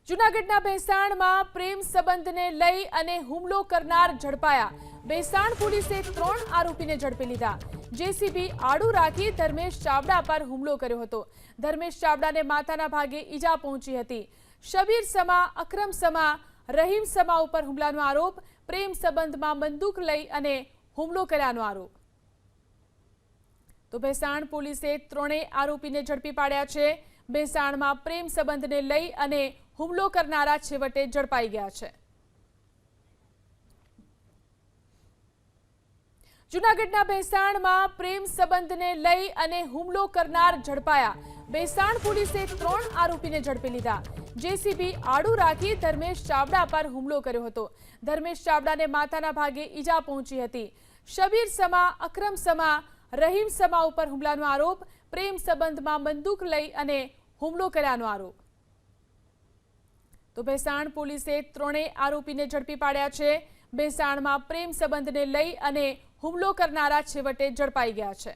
જૂનાગઢના ભેંસાણમાં પ્રેમ સંબંધને લઈ અને હુમલો કરનાર ઝડપાયા। ભેંસાણ પોલીસે 3 આરોપીને ઝડપી લીધા। જેસીબી આડું રાખી ધર્મેશ ચાવડા પર હુમલો કર્યો હતો। ધર્મેશ ચાવડાને માથાના ભાગે ઈજા પહોંચી હતી। શબીર સમા, અકરમ સમા, રહીમ સમા ઉપર હુમલાનો આરોપ। પ્રેમ સંબંધમાં બંદૂક લઈ અને હુમલો કર્યાનો આરોપ। તો ભેંસાણ પોલીસે 3 આરોપીને ઝડપી પાડ્યા છે। ભેંસાણમાં પ્રેમ સંબંધને લઈ અને હુમલો કરનારા છેવટે ઝડપાઈ ગયા છે। જૂનાગઢના ભેંસાણમાં પ્રેમ સંબંધને લઈ અને હુમલો કરનાર ઝડપાયા। ભેંસાણ પોલીસે 3 આરોપીને ઝડપી લીધા। જેસીબી આડું રાખી ધર્મેશ ચાવડા પર હુમલો કર્યો હતો। ધર્મેશ ચાવડાને માથાના ભાગે ઈજા પહોંચી હતી। શબીર સમા, અકરમ સમા, રહીમ સમા ઉપર હુમલાનો આરોપ। પ્રેમ સંબંધમાં બંદૂક લઈ અને હુમલો કર્યાનો આરોપ। તો ભેંસાણ પોલીસે 3 આરોપીને ઝડપી પાડ્યા છે। ભેંસાણમાં પ્રેમ સંબંધને લઈ અને હુમલો કરનારા છેવટે ઝડપાઈ ગયા છે।